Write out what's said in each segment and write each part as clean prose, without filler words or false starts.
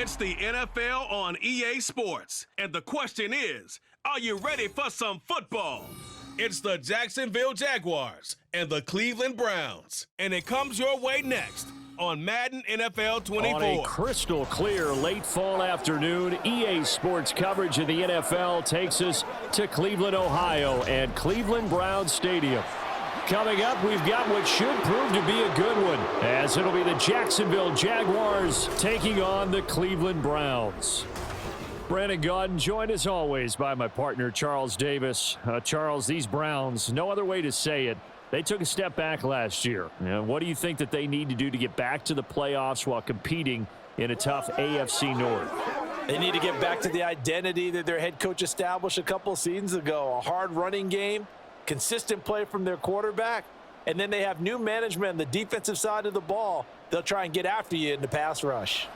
It's the NFL on EA Sports, and the question is, are you ready for some football? It's the Jacksonville Jaguars and the Cleveland Browns, and it comes your way next on Madden NFL 24. On a crystal clear late fall afternoon, EA Sports coverage of the NFL takes us to Cleveland, Ohio, and Cleveland Browns Stadium. Coming up, we've got what should prove to be a good one, as it'll be the Jacksonville Jaguars taking on the Cleveland Browns. Brandon Gaudin, joined as always by my partner, Charles Davis. Charles, these Browns, no other way to say it, they took a step back last year. What do you think that they need to do to get back to the playoffs while competing in a tough AFC North? They need to get back to the identity that their head coach established a couple seasons ago. A hard running game, consistent play from their quarterback, and then they have new management on the defensive side of the ball. They'll try and get after you in the pass rush.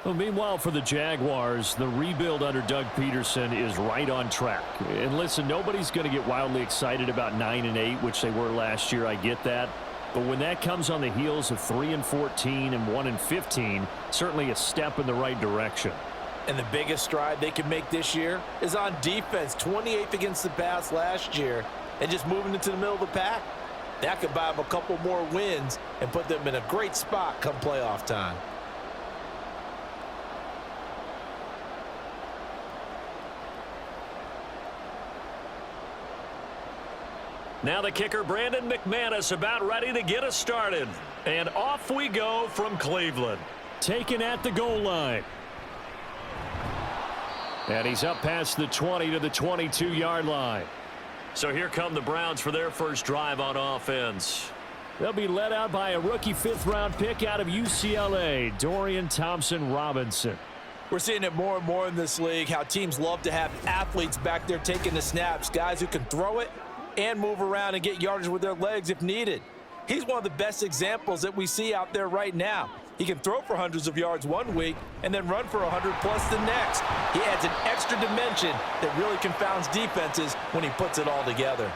Well, meanwhile, for the Jaguars, the rebuild under Doug Peterson is right on track. And listen, nobody's going to get wildly excited about 9-8, which they were last year. I get that. But when that comes on the heels of 3-14 and 1-15, certainly a step in the right direction. And the biggest stride they can make this year is on defense. 28th against the pass last year, and just moving into the middle of the pack. That could buy them a couple more wins and put them in a great spot come playoff time. Now the kicker, Brandon McManus, about ready to get us started. And off we go from Cleveland. Taken at the goal line. And he's up past the 20 to the 22-yard line. So here come the Browns for their first drive on offense. They'll be led out by a rookie fifth-round pick out of UCLA, Dorian Thompson-Robinson. We're seeing it more and more in this league, how teams love to have athletes back there taking the snaps, guys who can throw it and move around and get yardage with their legs if needed. He's one of the best examples that we see out there right now. He can throw for hundreds of yards one week and then run for 100+ the next. He adds an extra dimension that really confounds defenses when he puts it all together.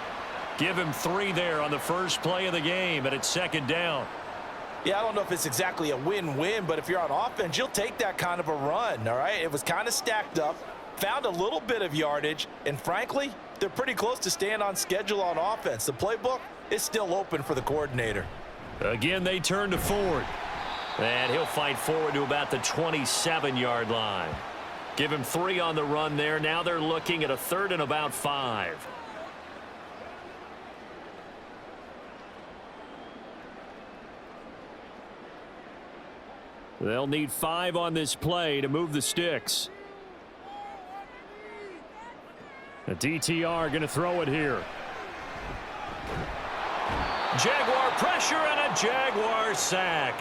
Give him 3 there on the first play of the game, and it's second down. Yeah, I don't know if it's exactly a win-win, but if you're on offense, you'll take that kind of a run, all right? It was kind of stacked up, found a little bit of yardage, and frankly, they're pretty close to staying on schedule on offense. The playbook is still open for the coordinator. Again, they turn to Ford. And he'll fight forward to about the 27-yard line. Give him 3 on the run there. Now they're looking at a 3rd and about 5. They'll need 5 on this play to move the sticks. The DTR going to throw it here. Jaguar pressure and a Jaguar sack.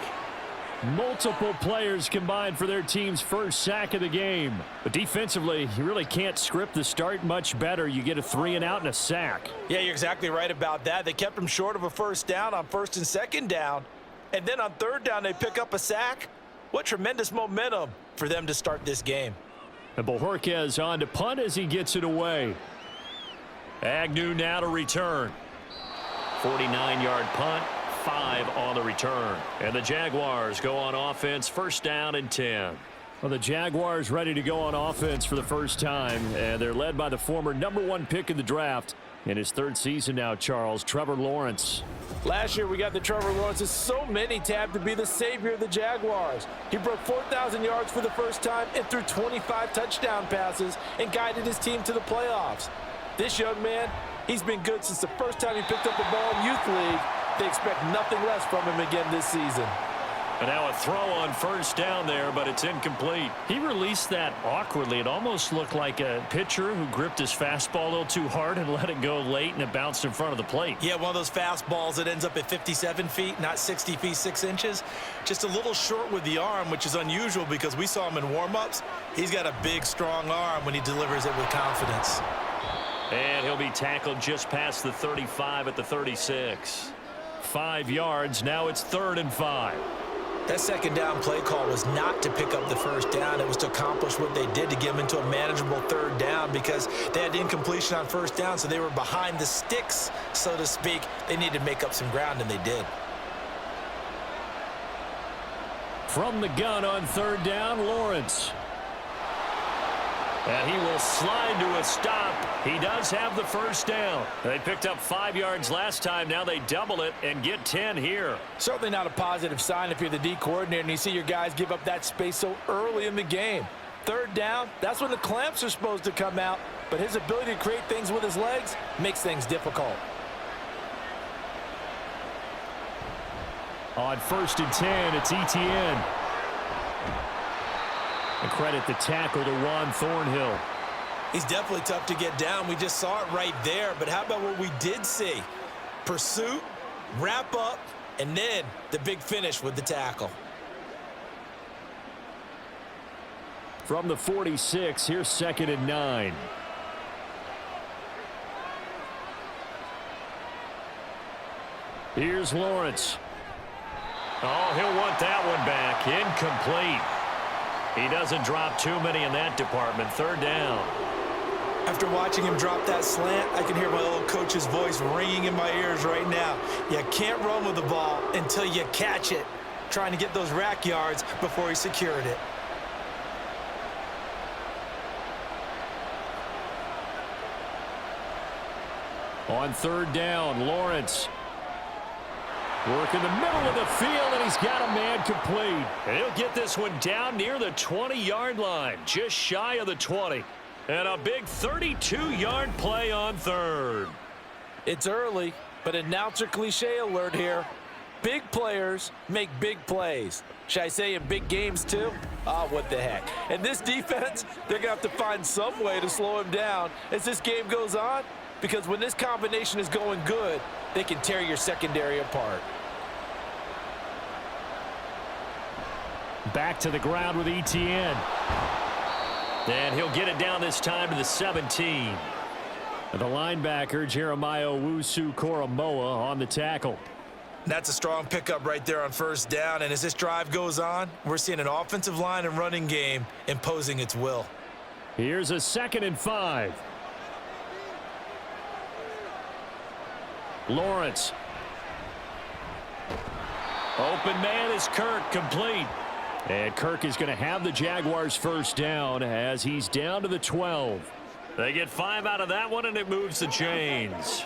Multiple players combined for their team's first sack of the game. But defensively, you really can't script the start much better. You get a 3 and out and a sack. Yeah, you're exactly right about that. They kept them short of a first down on 1st and 2nd down. And then on 3rd down, they pick up a sack. What tremendous momentum for them to start this game. And Bojorquez on to punt as he gets it away. Agnew now to return. 49-yard punt. 5 on the return. And the Jaguars go on offense, first down and 10. Well, the Jaguars ready to go on offense for the first time, and they're led by the former #1 pick in the draft. In his 3rd season now, Charles, Trevor Lawrence. Last year we got the Trevor Lawrences, so many tabbed to be the savior of the Jaguars. He broke 4,000 yards for the first time and threw 25 touchdown passes and guided his team to the playoffs. This young man, he's been good since the first time he picked up the ball in Youth League. They expect nothing less from him again this season. And now a throw on first down there, but it's incomplete. He released that awkwardly. It almost looked like a pitcher who gripped his fastball a little too hard and let it go late, and it bounced in front of the plate. Yeah, one of those fastballs that ends up at 57 feet, not 60 feet 6 inches. Just a little short with the arm, which is unusual because we saw him in warm-ups. He's got a big, strong arm when he delivers it with confidence. And he'll be tackled just past the 35 at the 36. 5 yards. Now it's 3rd and 5. That 2nd down play call was not to pick up the first down. It was to accomplish what they did to get them into a manageable 3rd down because they had incompletion on first down, so they were behind the sticks, so to speak. They needed to make up some ground, and they did. From the gun on third down, Lawrence. And he will slide to a stop. He does have the first down. They picked up 5 yards last time. Now they double it and get 10 here. Certainly not a positive sign if you're the D coordinator and you see your guys give up that space so early in the game. Third down, that's when the clamps are supposed to come out. But his ability to create things with his legs makes things difficult. On 1st and 10, it's Etienne. And credit the tackle to Juan Thornhill. He's definitely tough to get down. We just saw it right there. But how about what we did see? Pursuit, wrap up, and then the big finish with the tackle. From the 46, here's 2nd and 9. Here's Lawrence. Oh, he'll want that one back. Incomplete. He doesn't drop too many in that department. 3rd down. After watching him drop that slant, I can hear my old coach's voice ringing in my ears right now. You can't run with the ball until you catch it. Trying to get those rack yards before he secured it. On 3rd down, Lawrence. Work in the middle of the field, and he's got a man complete. And he'll get this one down near the 20-yard line, just shy of the 20. And a big 32-yard play on 3rd. It's early, but announcer cliche alert here. Big players make big plays. Should I say in big games too? What the heck. And this defense, they're going to have to find some way to slow him down as this game goes on, because when this combination is going good, they can tear your secondary apart. Back to the ground with Etienne. And he'll get it down this time to the 17. The linebacker, Jeremiah Owusu-Koramoah, on the tackle. That's a strong pickup right there on 1st down. And as this drive goes on, we're seeing an offensive line and running game imposing its will. Here's a 2nd and 5. Lawrence. Open man is Kirk, complete. And Kirk is going to have the Jaguars' first down as he's down to the 12. They get 5 out of that one, and it moves the chains.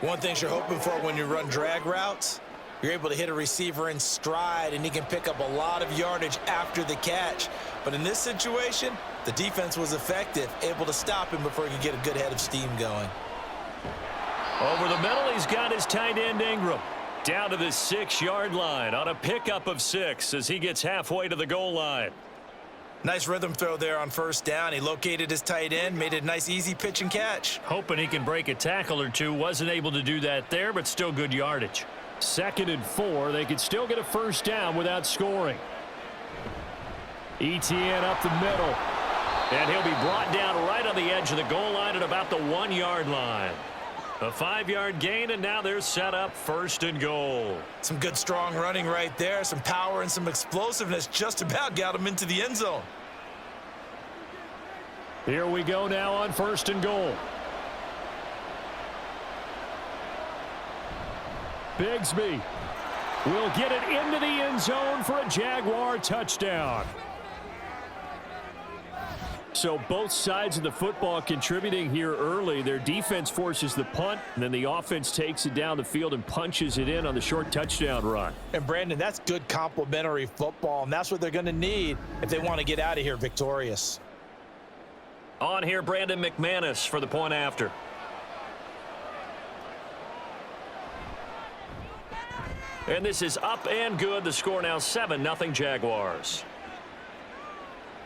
One thing you're hoping for when you run drag routes, you're able to hit a receiver in stride, and he can pick up a lot of yardage after the catch. But in this situation, the defense was effective, able to stop him before he could get a good head of steam going. Over the middle, he's got his tight end Ingram. Down to the 6-yard line on a pickup of 6 as he gets halfway to the goal line. Nice rhythm throw there on 1st down. He located his tight end, made it a nice easy pitch and catch. Hoping he can break a tackle or two. Wasn't able to do that there, but still good yardage. 2nd and 4. They could still get a first down without scoring. Etienne up the middle. And he'll be brought down right on the edge of the goal line at about the 1-yard line. A 5-yard gain, and now they're set up 1st and goal. Some good strong running right there. Some power and some explosiveness just about got him into the end zone. Here we go now on 1st and goal. Bigsby will get it into the end zone for a Jaguar touchdown. So both sides of the football contributing here early. Their defense forces the punt, and then the offense takes it down the field and punches it in on the short touchdown run. And, Brandon, that's good complementary football, and that's what they're going to need if they want to get out of here victorious. On here, Brandon McManus for the point after. And this is up and good. The score now 7-0 Jaguars.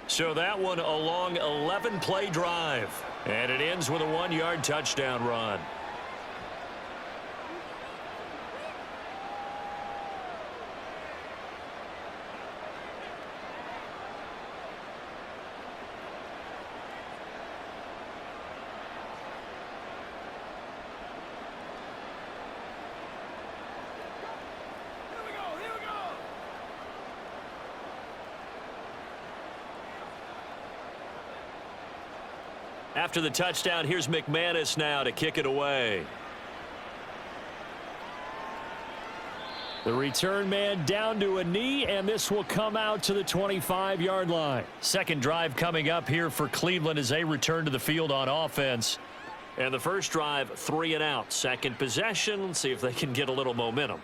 So that one a long 11-play drive. And it ends with a 1-yard touchdown run. After the touchdown, here's McManus now to kick it away. The return man down to a knee, and this will come out to the 25-yard line. Second drive coming up here for Cleveland as they return to the field on offense. And the first drive, 3 and out. Second possession, let's see if they can get a little momentum.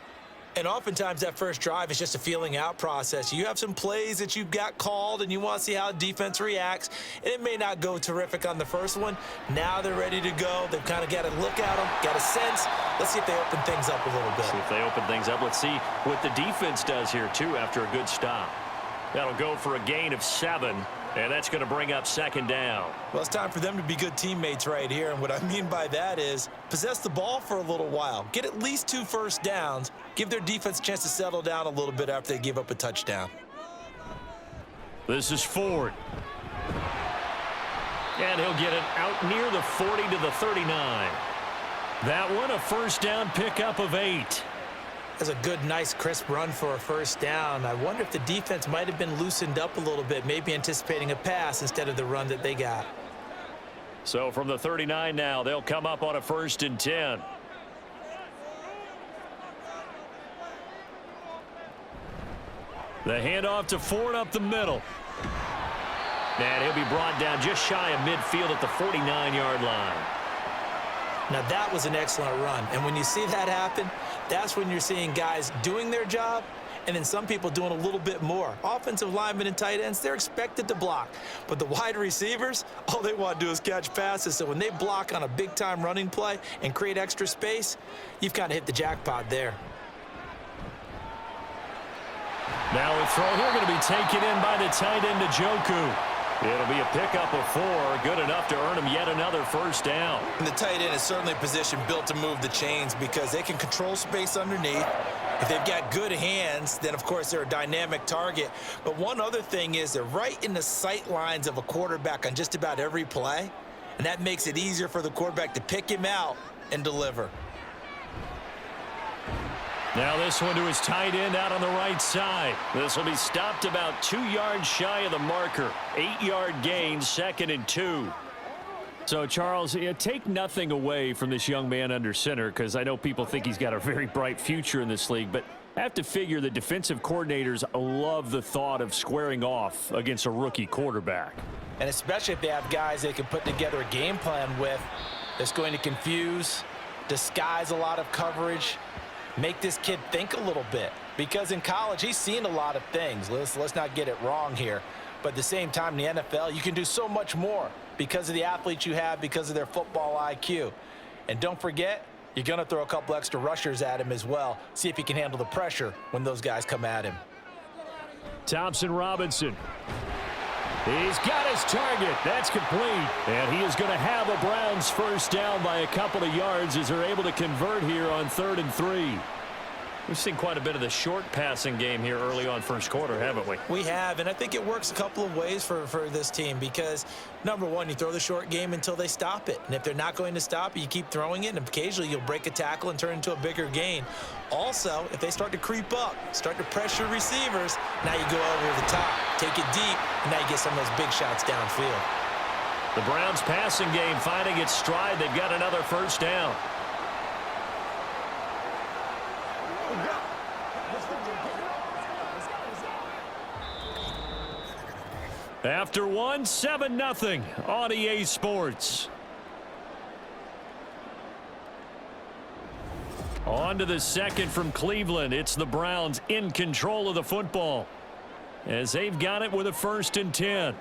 And oftentimes that first drive is just a feeling out process. You have some plays that you've got called and you want to see how defense reacts. And it may not go terrific on the first one. Now they're ready to go. They've kind of got to look at them, got a sense. Let's see if they open things up a little bit. See if they open things up. Let's see what the defense does here, too, after a good stop. That'll go for a gain of 7. And that's going to bring up second down. Well, it's time for them to be good teammates right here. And what I mean by that is possess the ball for a little while. Get at least 2 first downs. Give their defense a chance to settle down a little bit after they give up a touchdown. This is Ford. And he'll get it out near the 40 to the 39. That one, a first down pickup of 8. That's a good, nice, crisp run for a first down. I wonder if the defense might have been loosened up a little bit, maybe anticipating a pass instead of the run that they got. So from the 39 now, they'll come up on a 1st and 10. The handoff to Ford up the middle. And he'll be brought down just shy of midfield at the 49-yard line. Now that was an excellent run. And when you see that happen, that's when you're seeing guys doing their job and then some people doing a little bit more. Offensive linemen and tight ends, they're expected to block. But the wide receivers, all they want to do is catch passes. So when they block on a big-time running play and create extra space, you've kind of hit the jackpot there. Now a throw here going to be taken in by the tight end Njoku. It'll be a pickup of 4, good enough to earn him yet another first down. And the tight end is certainly a position built to move the chains because they can control space underneath. If they've got good hands, then of course they're a dynamic target. But one other thing is they're right in the sight lines of a quarterback on just about every play. And that makes it easier for the quarterback to pick him out and deliver. Now this one to his tight end out on the right side. This will be stopped about 2 yards shy of the marker. 8-yard gain, 2nd and 2. So, Charles, take nothing away from this young man under center because I know people think he's got a very bright future in this league, but I have to figure the defensive coordinators love the thought of squaring off against a rookie quarterback. And especially if they have guys they can put together a game plan with that's going to confuse, disguise a lot of coverage, make this kid think a little bit. Because in college, he's seen a lot of things. Let's not get it wrong here. But at the same time, in the NFL, you can do so much more because of the athletes you have, because of their football IQ. And don't forget, you're going to throw a couple extra rushers at him as well. See if he can handle the pressure when those guys come at him. Thompson Robinson. He's got his target. That's complete. And he is going to have a Browns first down by a couple of yards as they're able to convert here on 3rd and 3. We've seen quite a bit of the short passing game here early on first quarter, haven't we? We have, and I think it works a couple of ways for this team because, number one, you throw the short game until they stop it. And if they're not going to stop it, you keep throwing it, and occasionally you'll break a tackle and turn into a bigger gain. Also, if they start to creep up, start to pressure receivers, now you go over the top, take it deep, and now you get some of those big shots downfield. The Browns passing game finding its stride. They've got another first down. After 1, 7-0 on EA Sports. On to the second from Cleveland. It's the Browns in control of the football as they've got it with a 1st and 10.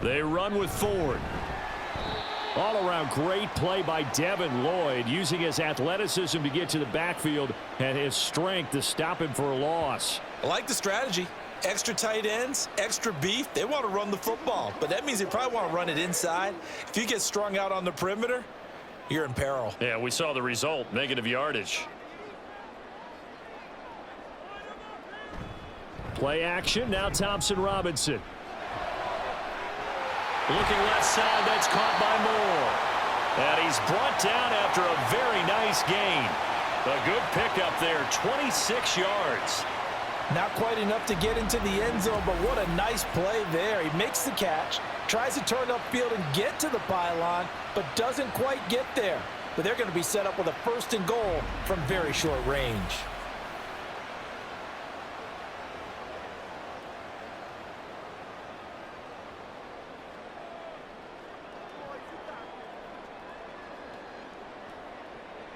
They run with Ford. All-around great play by Devin Lloyd, using his athleticism to get to the backfield and his strength to stop him for a loss. I like the strategy. Extra tight ends, extra beef. They want to run the football, but that means they probably want to run it inside. If you get strung out on the perimeter, you're in peril. Yeah, we saw the result, negative yardage. Play action, now Thompson Robinson. Looking left side, that's caught by Moore. And he's brought down after a very nice gain. A good pickup there, 26 yards. Not quite enough to get into the end zone, but what a nice play there. He makes the catch, tries to turn upfield and get to the pylon, but doesn't quite get there. but they're going to be set up with a 1st and goal from very short range.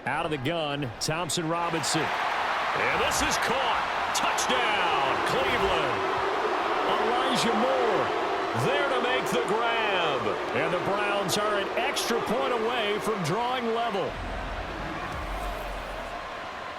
Out of the gun, Thompson Robinson. And this is caught. Touchdown, Cleveland. Elijah Moore there to make the grab. And the Browns are an extra point away from drawing level.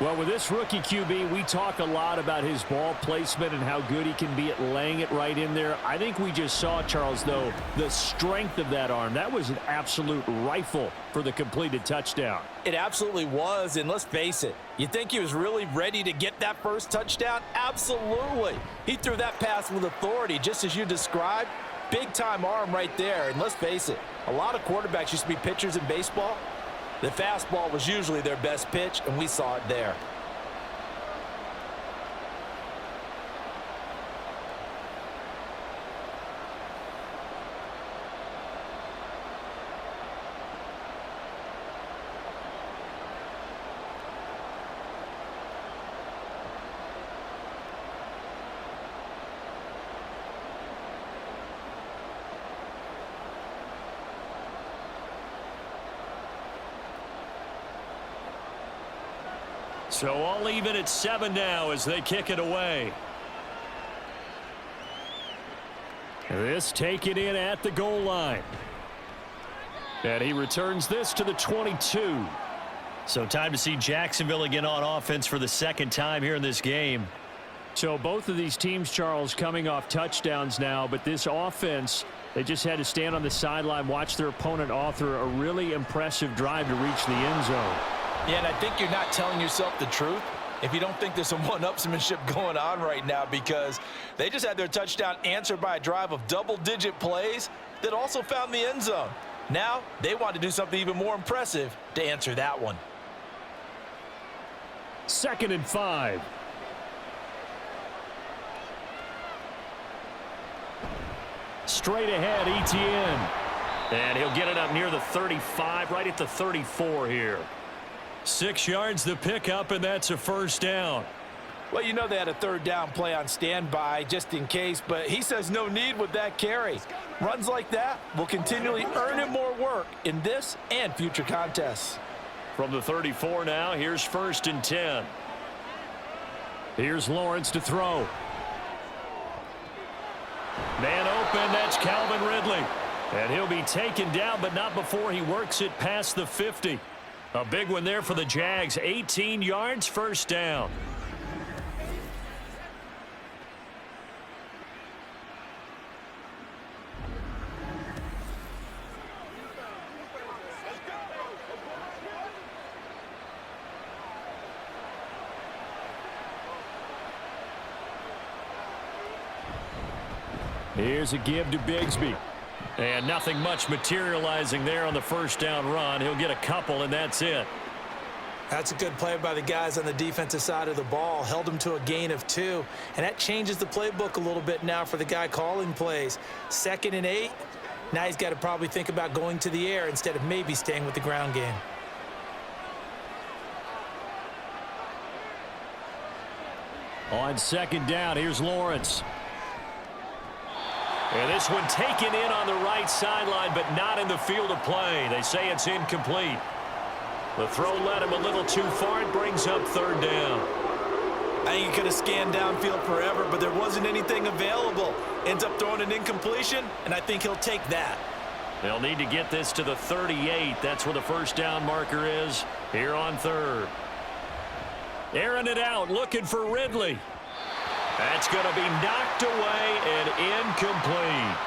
Well, with this rookie QB, we talk a lot about his ball placement and how good he can be at laying it right in there. I think we just saw, Charles, though, the strength of that arm. That was an absolute rifle for the completed touchdown. It absolutely was, and let's face it, you think he was really ready to get that first touchdown? Absolutely. He threw that pass with authority, just as you described. Big-time arm right there, and let's face it, a lot of quarterbacks used to be pitchers in baseball. The fastball was usually their best pitch, and we saw it there. So all even at 7 now as they kick it away. This taken in at the goal line. And he returns this to the 22. So time to see Jacksonville again on offense for the 2nd time here in this game. So both of these teams, Charles, coming off touchdowns now, but this offense, they just had to stand on the sideline, watch their opponent author a really impressive drive to reach the end zone. Yeah, and I think you're not telling yourself the truth if you don't think there's some one-upsmanship going on right now, because they just had their touchdown answered by a drive of double-digit plays that also found the end zone. Now they want to do something even more impressive to answer that one. 2nd and 5. Straight ahead, Etienne. And he'll get it up near the 35, right at the 34 here. 6 yards the pickup, and that's a 1st down. Well, you know they had a 3rd down play on standby just in case, but he says no need with that carry. Runs like that will continually earn him more work in this and future contests. From the 34 now, here's 1st and 10. Here's Lawrence to throw. Man open, that's Calvin Ridley. And he'll be taken down, but not before he works it past the 50. A big one there for the Jags. 18 yards, 1st down. Here's a give to Bigsby. And nothing much materializing there on the 1st down run. He'll get a couple, and that's it. That's a good play by the guys on the defensive side of the ball. Held him to a gain of 2. And that changes the playbook a little bit now for the guy calling plays. 2nd and 8. Now he's got to probably think about going to the air instead of maybe staying with the ground game. On 2nd down, here's Lawrence. And this one taken in on the right sideline, but not in the field of play. They say it's incomplete. The throw led him a little too far. It brings up 3rd down. I think he could have scanned downfield forever, but there wasn't anything available. Ends up throwing an incompletion, and I think he'll take that. They'll need to get this to the 38. That's where the 1st down marker is here on 3rd. Airing it out, looking for Ridley. That's going to be knocked away and incomplete.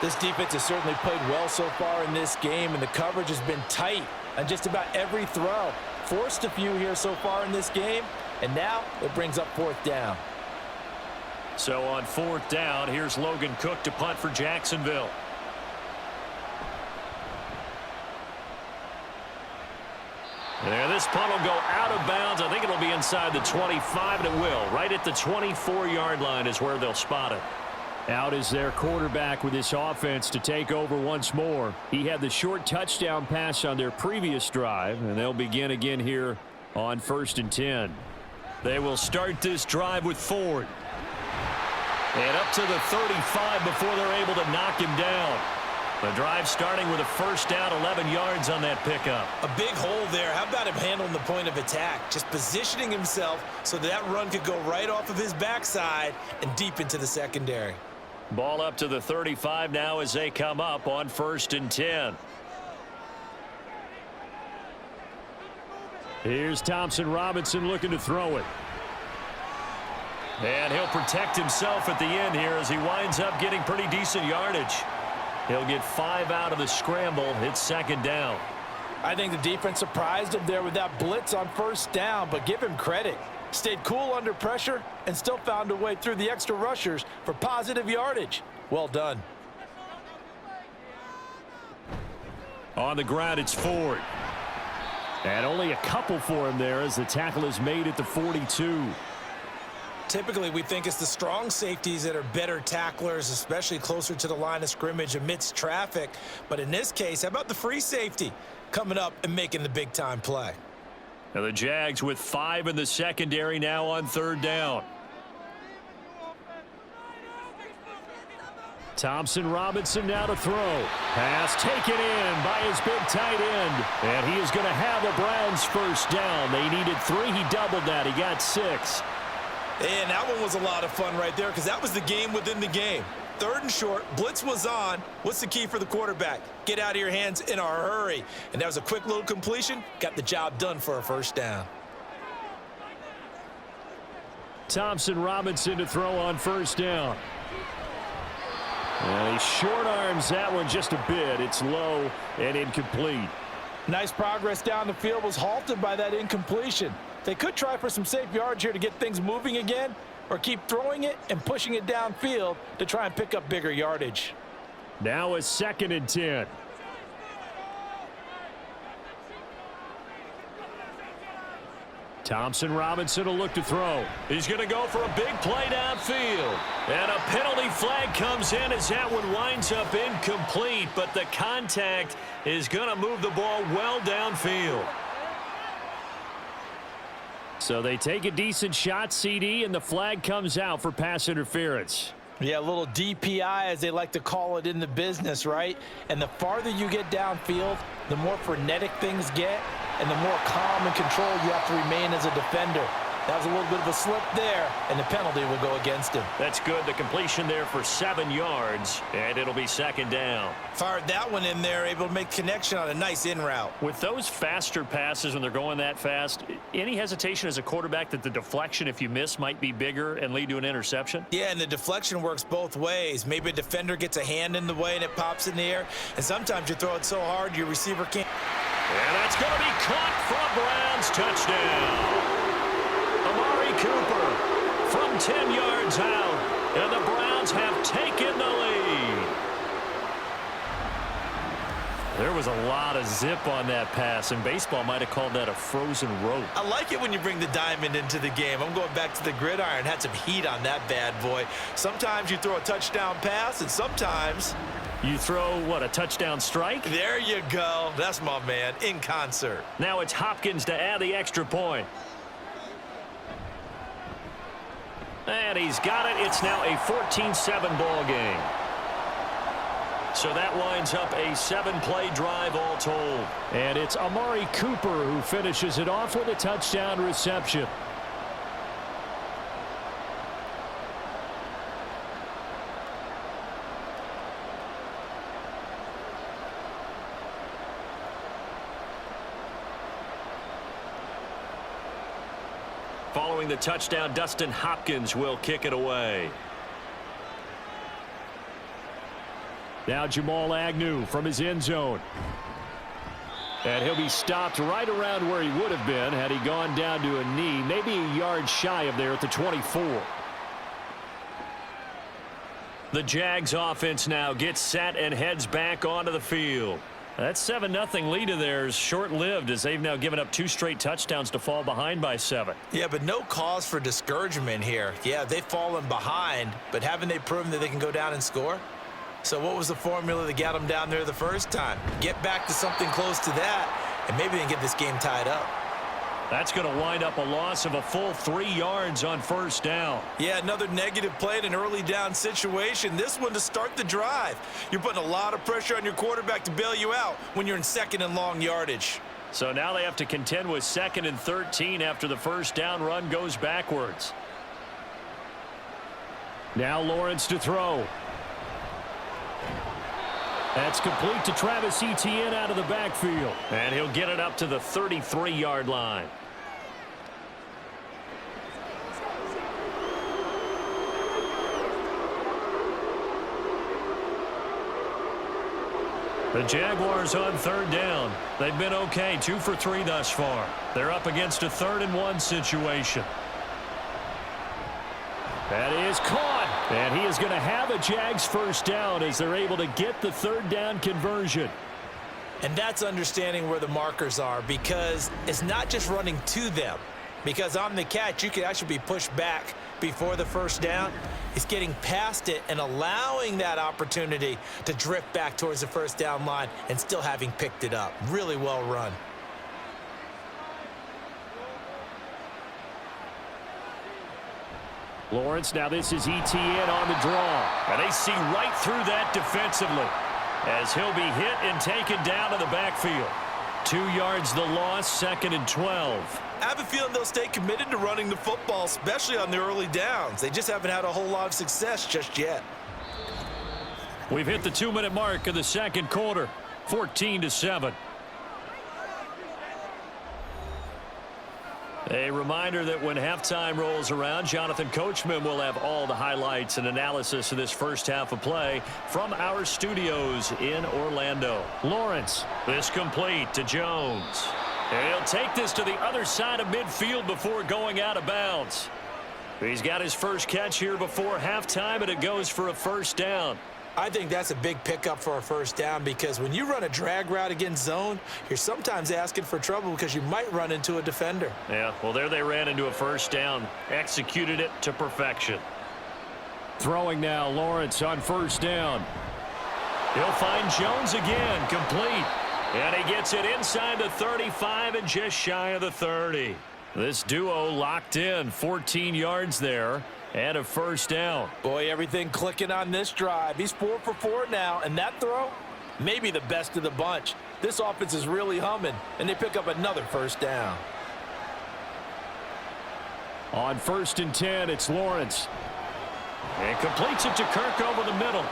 This defense has certainly played well so far in this game, and the coverage has been tight on just about every throw. Forced a few here so far in this game, and now it brings up 4th down. So on 4th down, here's Logan Cook to punt for Jacksonville. And this punt will go out of bounds. I think it'll be inside the 25, and it will. Right at the 24-yard line is where they'll spot it. Out is their quarterback with this offense to take over once more. He had the short touchdown pass on their previous drive, and they'll begin again here on 1st and 10. They will start this drive with Ford. And up to the 35 before they're able to knock him down. The drive starting with a first down, 11 yards on that pickup. A big hole there. How about him handling the point of attack? Just positioning himself so that run could go right off of his backside and deep into the secondary. Ball up to the 35 now as they come up on 1st and 10. Here's Thompson Robinson looking to throw it. And he'll protect himself at the end here as he winds up getting pretty decent yardage. He'll get 5 out of the scramble. It's 2nd down. I think the defense surprised him there with that blitz on 1st down, but give him credit. Stayed cool under pressure and still found a way through the extra rushers for positive yardage. Well done. On the ground, it's Ford. And only a couple for him there as the tackle is made at the 42. Typically, we think it's the strong safeties that are better tacklers, especially closer to the line of scrimmage amidst traffic. But in this case, how about the free safety coming up and making the big-time play? Now the Jags with 5 in the secondary now on 3rd down. Thompson Robinson now to throw. Pass taken in by his big tight end. And he is going to have the Browns first down. They needed 3. He doubled that. He got 6. And that one was a lot of fun right there because that was the game within the game. 3rd and short, blitz was on. What's the key for the quarterback? Get out of your hands in a hurry. And that was a quick little completion. Got the job done for a first down. Thompson Robinson to throw on 1st down. And he short arms that one just a bit. It's low and incomplete. Nice progress down the field was halted by that incompletion. They could try for some safe yards here to get things moving again, or keep throwing it and pushing it downfield to try and pick up bigger yardage. Now a 2nd and 10. Thompson Robinson will look to throw. He's going to go for a big play downfield. And a penalty flag comes in as that one winds up incomplete, but the contact is going to move the ball well downfield. So they take a decent shot, CD, and the flag comes out for pass interference. Yeah, a little DPI, as they like to call it in the business, right? And the farther you get downfield, the more frenetic things get, and the more calm and control you have to remain as a defender. That was a little bit of a slip there, and the penalty will go against him. That's good. The completion there for 7 yards, and it'll be 2nd down. Fired that one in there, able to make connection on a nice in route. With those faster passes when they're going that fast, any hesitation as a quarterback that the deflection, if you miss, might be bigger and lead to an interception? Yeah, and the deflection works both ways. Maybe a defender gets a hand in the way and it pops in the air, and sometimes you throw it so hard your receiver can't. And that's going to be caught for a Browns touchdown. Cooper from 10 yards out, and the Browns have taken the lead. There was a lot of zip on that pass, and baseball might have called that a frozen rope. I like it when you bring the diamond into the game. I'm going back to the gridiron. Had some heat on that bad boy. Sometimes you throw a touchdown pass, and sometimes you throw, what, a touchdown strike? There you go. That's my man, in concert. Now it's Hopkins to add the extra point. And he's got it. It's now a 14-7 ball game. So that winds up a 7-play drive all told. And it's Amari Cooper who finishes it off with a touchdown reception. Following the touchdown, Dustin Hopkins will kick it away. Now Jamal Agnew from his end zone. And he'll be stopped right around where he would have been had he gone down to a knee, maybe a yard shy of there at the 24. The Jags offense now gets set and heads back onto the field. That 7-0 lead of theirs short-lived as they've now given up 2 straight touchdowns to fall behind by 7. Yeah, but no cause for discouragement here. Yeah, they've fallen behind, but haven't they proven that they can go down and score? So what was the formula that got them down there the first time? Get back to something close to that, and maybe they can get this game tied up. That's going to wind up a loss of a full 3 yards on first down. Yeah, another negative play in an early down situation. This one to start the drive. You're putting a lot of pressure on your quarterback to bail you out when you're in second and long yardage. So now they have to contend with 2nd and 13 after the first down run goes backwards. Now Lawrence to throw. That's complete to Travis Etienne out of the backfield. And he'll get it up to the 33-yard line. The Jaguars on 3rd down. They've been okay, 2 for 3 thus far. They're up against a 3rd and 1 situation. That is caught. And he is going to have a Jags first down as they're able to get the 3rd down conversion. And that's understanding where the markers are, because it's not just running to them. Because on the catch, you could actually be pushed back before the first down. It's getting past it and allowing that opportunity to drift back towards the first down line and still having picked it up. Really well run. Lawrence, now this is Etienne on the draw. And they see right through that defensively as he'll be hit and taken down to the backfield. 2 yards the loss, 2nd and 12. I have a feeling they'll stay committed to running the football, especially on the early downs. They just haven't had a whole lot of success just yet. We've hit the 2-minute mark of the 2nd quarter, 14-7. A reminder that when halftime rolls around, Jonathan Coachman will have all the highlights and analysis of this first half of play from our studios in Orlando. Lawrence. This complete to Jones. And he'll take this to the other side of midfield before going out of bounds. He's got his first catch here before halftime, and it goes for a first down. I think that's a big pickup for a first down, because when you run a drag route against zone, you're sometimes asking for trouble because you might run into a defender. Yeah, well, there they ran into a first down. Executed it to perfection. Throwing now, Lawrence on first down. He'll find Jones again, complete. And he gets it inside the 35 and just shy of the 30. This duo locked in, 14 yards there. And a first down. Boy, everything clicking on this drive. He's 4 for 4 now, and that throw, maybe the best of the bunch. This offense is really humming, and they pick up another first down. On 1st and 10, it's Lawrence. And completes it to Kirk over the middle.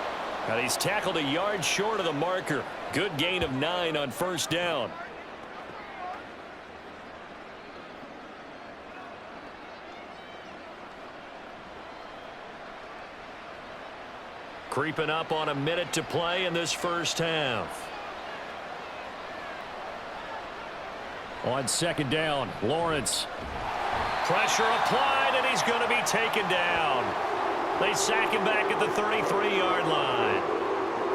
And he's tackled a yard short of the marker. Good gain of 9 on first down. Creeping up on a minute to play in this first half. On 2nd down, Lawrence. Pressure applied, and he's going to be taken down. They sack him back at the 33-yard line.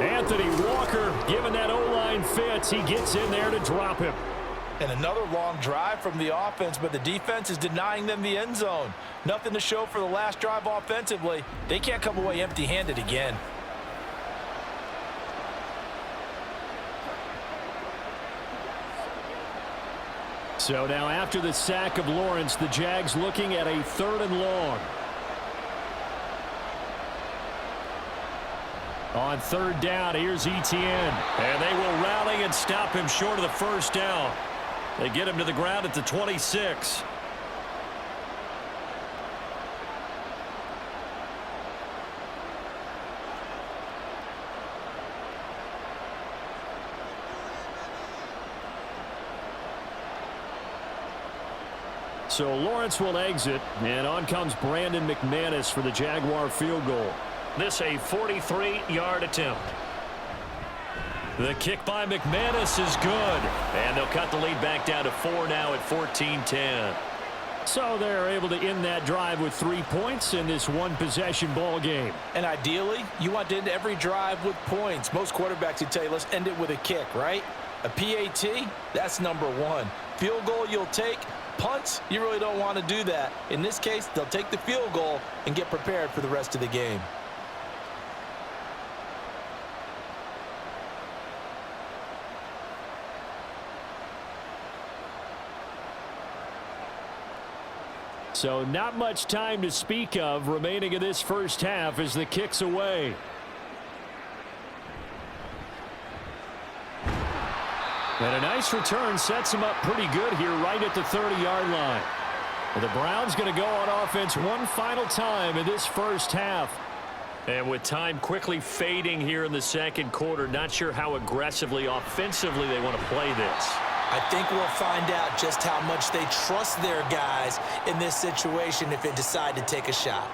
Anthony Walker, given that O-line fits, he gets in there to drop him. And another long drive from the offense, but the defense is denying them the end zone. Nothing to show for the last drive offensively. They can't come away empty-handed again. So now after the sack of Lawrence, the Jags looking at a 3rd and long. On 3rd down, here's Etienne. And they will rally and stop him short of the first down. They get him to the ground at the 26. So Lawrence will exit, and on comes Brandon McManus for the Jaguar field goal. This a 43-yard attempt. The kick by McManus is good. And they'll cut the lead back down to 4 now at 14-10. So they're able to end that drive with 3 points in this one-possession ball game. And ideally, you want to end every drive with points. Most quarterbacks would tell you, let's end it with a kick, right? A PAT, that's number one. Field goal you'll take. Punts, you really don't want to do that. In this case, they'll take the field goal and get prepared for the rest of the game. So not much time to speak of remaining in this first half as the kick's away. And a nice return sets him up pretty good here right at the 30-yard line. And the Browns going to go on offense one final time in this first half. And with time quickly fading here in the second quarter, not sure how aggressively, offensively they want to play this. I think we'll find out just how much they trust their guys in this situation if they decide to take a shot.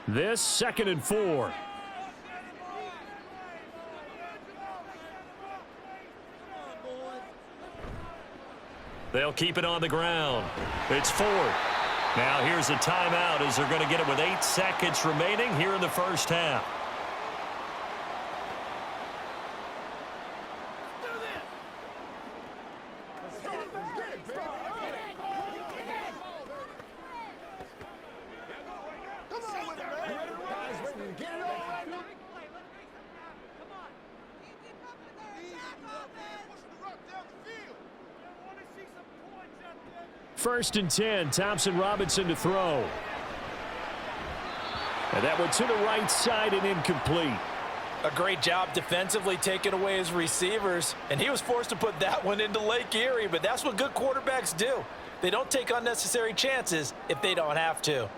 This 2nd and 4. They'll keep it on the ground. It's 4. Now here's a timeout as they're going to get it with 8 seconds remaining here in the first half. First and 10, Thompson Robinson to throw. And that one to the right side and incomplete. A great job defensively taking away his receivers, and he was forced to put that one into Lake Erie, but that's what good quarterbacks do. They don't take unnecessary chances if they don't have to.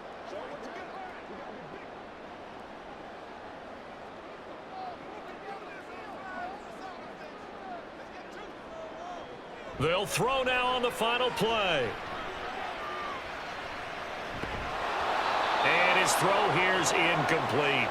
They'll throw now on the final play. And his throw here's incomplete.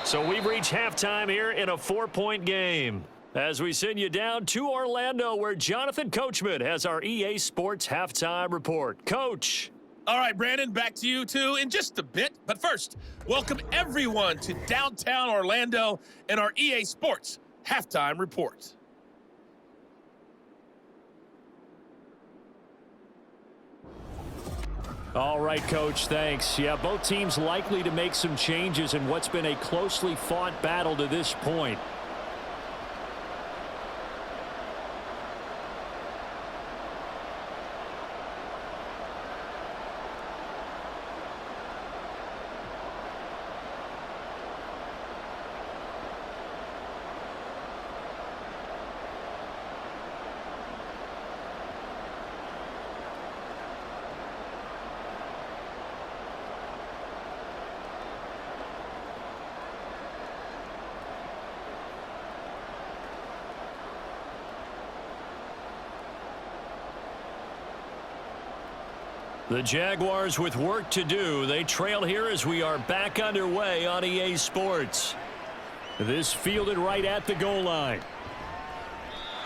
So we've reached halftime here in a 4-point game. As we send you down to Orlando, where Jonathan Coachman has our EA Sports halftime report. Coach. All right, Brandon, back to you two in just a bit. But first, welcome everyone to downtown Orlando and our EA Sports halftime report. All right, Coach, thanks. Yeah, both teams likely to make some changes in what's been a closely fought battle to this point. The Jaguars with work to do. They trail here as we are back underway on EA Sports. This fielded right at the goal line.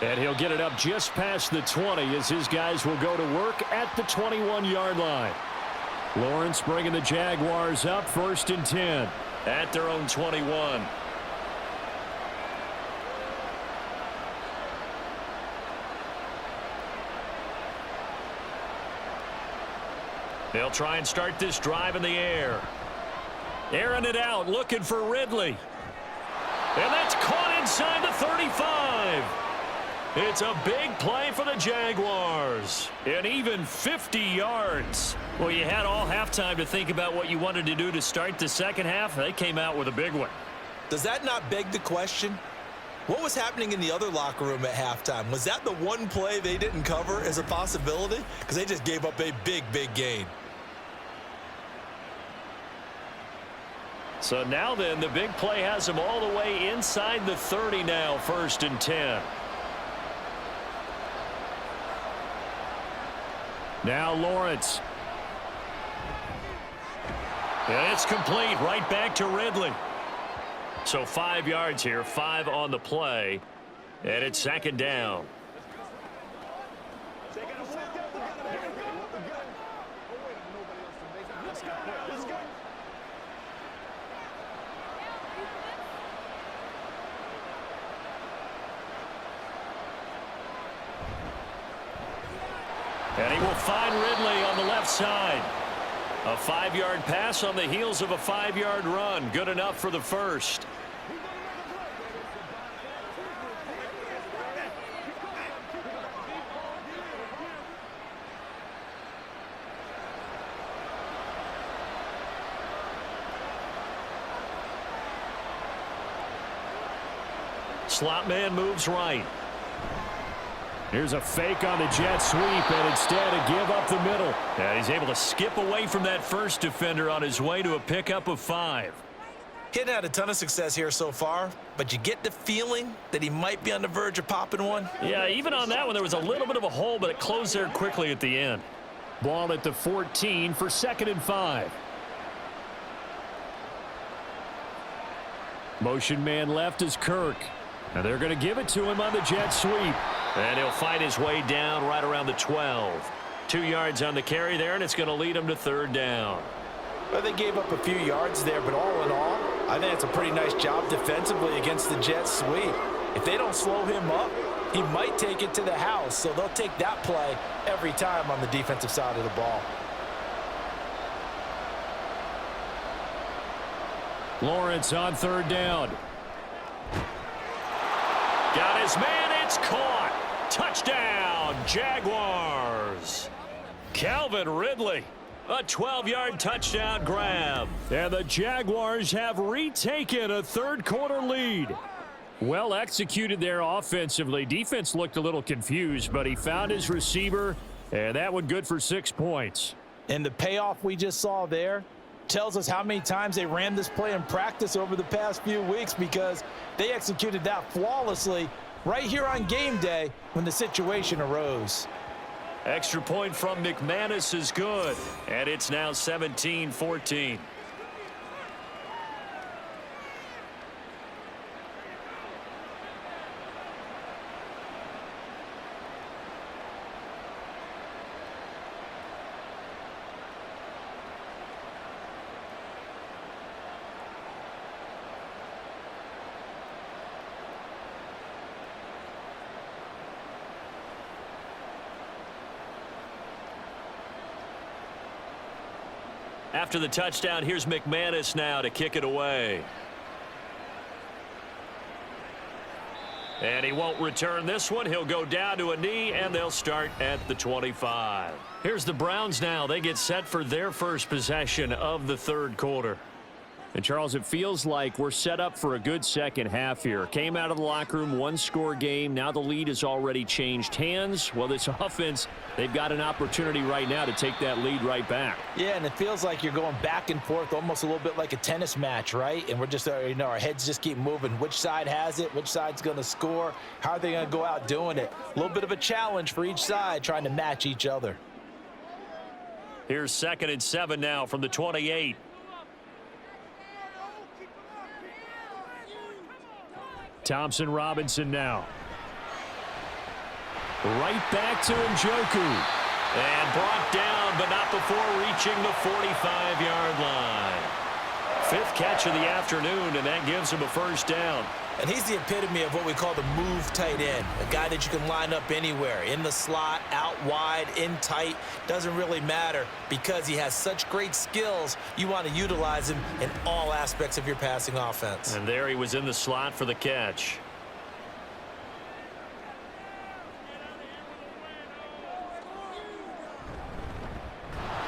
And he'll get it up just past the 20 as his guys will go to work at the 21-yard line. Lawrence bringing the Jaguars up 1st and 10. At their own 21. They'll try and start this drive in the air. Airing it out, looking for Ridley. And that's caught inside the 35. It's a big play for the Jaguars. And even 50 yards. Well, you had all halftime to think about what you wanted to do to start the second half. They came out with a big one. Does that not beg the question? What was happening in the other locker room at halftime? Was that the one play they didn't cover as a possibility? Because they just gave up a big, big gain. So now then, the big play has them all the way inside the 30 now, 1st and 10. Now Lawrence. And it's complete, right back to Ridley. So 5 yards here, 5 on the play, and it's second down. And he will find Ridley on the left side. A 5-yard pass on the heels of a 5-yard run. Good enough for the first. Slot man moves right. Here's a fake on the jet sweep, and instead a give up the middle. And he's able to skip away from that first defender on his way to a pickup of 5. He hadn't had a ton of success here so far, but you get the feeling that he might be on the verge of popping one. Yeah, even on that one, there was a little bit of a hole, but it closed there quickly at the end. Ball at the 14 for 2nd and 5. Motion man left is Kirk. And they're going to give it to him on the jet sweep. And he'll fight his way down right around the 12. 2 yards on the carry there, and it's going to lead him to 3rd down. Well, they gave up a few yards there, but all in all, I think it's a pretty nice job defensively against the jet sweep. If they don't slow him up, he might take it to the house, so they'll take that play every time on the defensive side of the ball. Lawrence on 3rd down. Got his man, it's caught. Touchdown, Jaguars. Calvin Ridley, a 12-yard touchdown grab. And the Jaguars have retaken a 3rd quarter lead. Well executed there offensively. Defense looked a little confused, but he found his receiver, and that one good for 6 points. And the payoff we just saw there tells us how many times they ran this play in practice over the past few weeks, because they executed that flawlessly right here on game day when the situation arose. Extra point from McManus is good, and it's now 17-14. After the touchdown, here's McManus now to kick it away. And he won't return this one. He'll go down to a knee, and they'll start at the 25. Here's the Browns now. They get set for their first possession of the 3rd quarter. And, Charles, it feels like we're set up for a good second half here. Came out of the locker room, 1-score game. Now the lead has already changed hands. Well, this offense, they've got an opportunity right now to take that lead right back. Yeah, and it feels like you're going back and forth almost a little bit like a tennis match, right? And we're just, our heads just keep moving. Which side has it? Which side's going to score? How are they going to go out doing it? A little bit of a challenge for each side trying to match each other. Here's 2nd and 7 now from the 28. Thompson Robinson now. Right back to Njoku. And brought down, but not before reaching the 45-yard line. 5th catch of the afternoon, and that gives him a 1st down. And he's the epitome of what we call the move tight end, a guy that you can line up anywhere, in the slot, out wide, in tight, doesn't really matter, because he has such great skills. You want to utilize him in all aspects of your passing offense. And there he was in the slot for the catch.